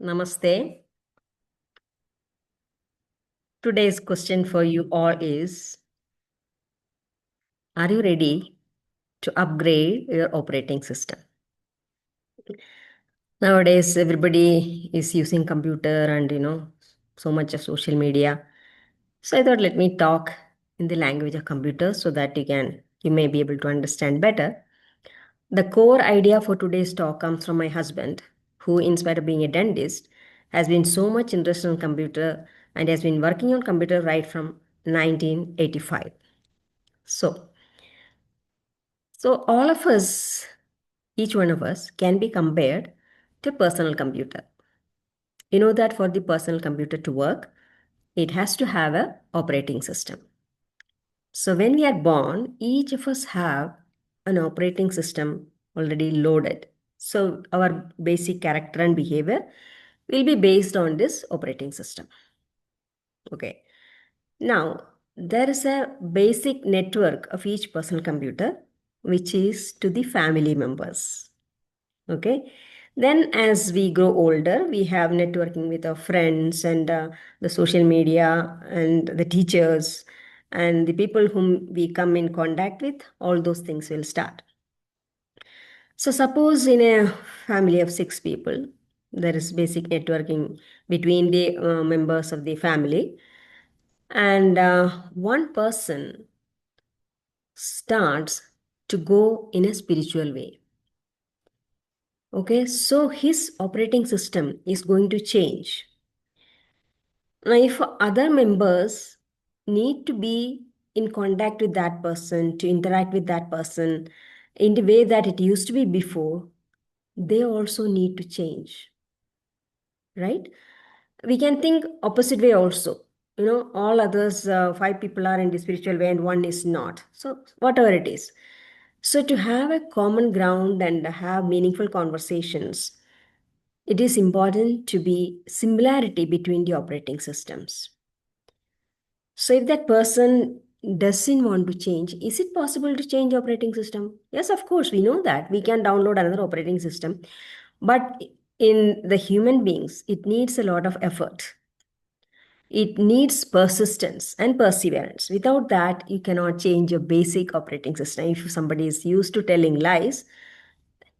Namaste. Today's question for you all is: are you ready to upgrade your operating system? Nowadays, everybody is using computer and so much of social media. So I thought let me talk in the language of computer so that you may be able to understand better. The core idea for today's talk comes from my husband, who, in spite of being a dentist, has been so much interested in computer and has been working on computer right from 1985. So, so all of us, each one of us, can be compared to personal computer. You know that for the personal computer to work, it has to have a operating system. So when we are born, each of us have an operating system already loaded. So our basic character and behavior will be based on this operating system. Okay. Now, there is a basic network of each personal computer, which is to the family members. Okay. Then, as we grow older, we have networking with our friends and the social media and the teachers and the people whom we come in contact with. All those things will start. So, suppose in a family of 6 people, there is basic networking between the members of the family, and one person starts to go in a spiritual way. Okay, so his operating system is going to change. Now, if other members need to be in contact with that person, to interact with that person in the way that it used to be before, they also need to change, right? We can think opposite way also. All others, 5 people are in the spiritual way and one is not. So, whatever it is. So, to have a common ground and have meaningful conversations, it is important to be similarity between the operating systems. So if that person doesn't want to change, is it possible to change operating system? Yes, of course, we know that. We can download another operating system. But in the human beings, it needs a lot of effort. It needs persistence and perseverance. Without that, you cannot change your basic operating system. If somebody is used to telling lies,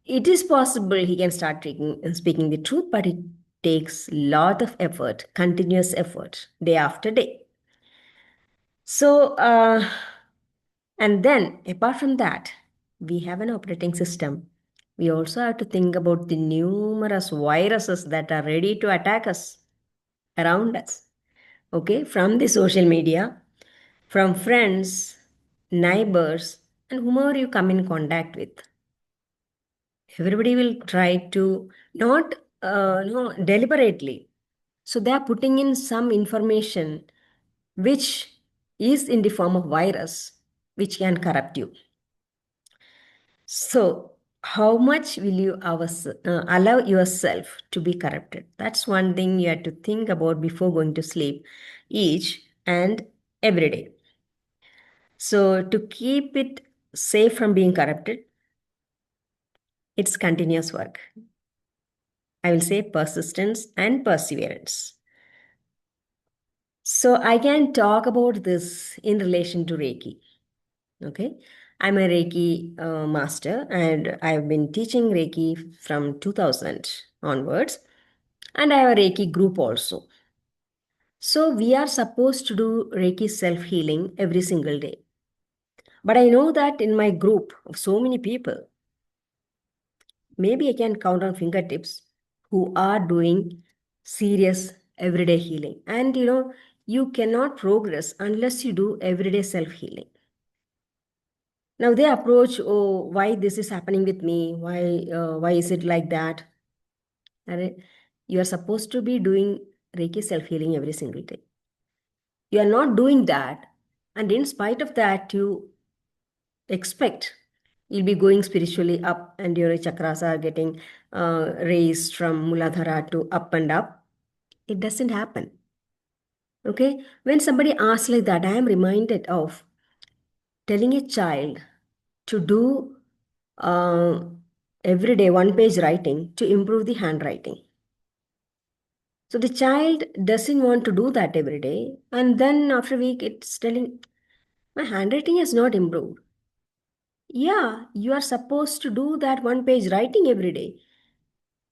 it is possible he can start speaking the truth, but it takes a lot of effort, continuous effort, day after day. So, and then apart from that, we have an operating system. We also have to think about the numerous viruses that are ready to attack us around us. Okay, from the social media, from friends, neighbors, and whomever you come in contact with. Everybody will try to not no, deliberately. So they are putting in some information which is in the form of virus, which can corrupt you. So, how much will you allow yourself to be corrupted? That's one thing you have to think about before going to sleep each and every day. So, to keep it safe from being corrupted, it's continuous work. I will say persistence and perseverance. So, I can talk about this in relation to Reiki. Okay. I'm a Reiki master and I've been teaching Reiki from 2000 onwards. And I have a Reiki group also. So we are supposed to do Reiki self healing every single day. But I know that in my group of so many people, maybe I can count on fingertips who are doing serious everyday healing. And you cannot progress unless you do everyday self healing. Now they approach, oh, why this is happening with me? Why is it like that? And you are supposed to be doing Reiki self healing every single day. You are not doing that, and in spite of that, you expect you'll be going spiritually up, and your chakras are getting raised from Muladhara to up and up. It doesn't happen. Okay, when somebody asks like that, I am reminded of telling a child to do uh, every day 1 page writing to improve the handwriting. So the child doesn't want to do that every day. And then after a week, it's telling, my handwriting has not improved. Yeah, you are supposed to do that one page writing every day.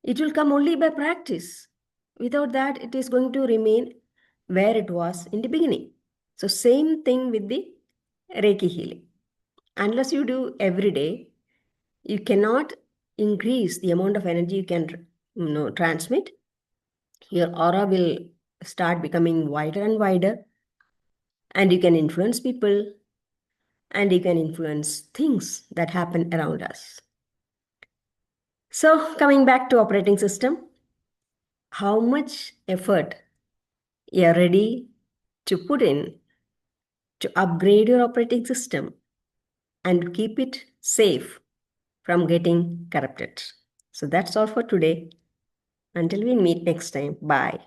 It will come only by practice. Without that, it is going to remain where it was in the beginning. So, same thing with the Reiki healing. Unless you do every day, you cannot increase the amount of energy you can transmit. Your aura will start becoming wider and wider, and you can influence people, and you can influence things that happen around us. So, coming back to operating system, how much effort you're ready to put in to upgrade your operating system and keep it safe from getting corrupted. So that's all for today. Until we meet next time, bye.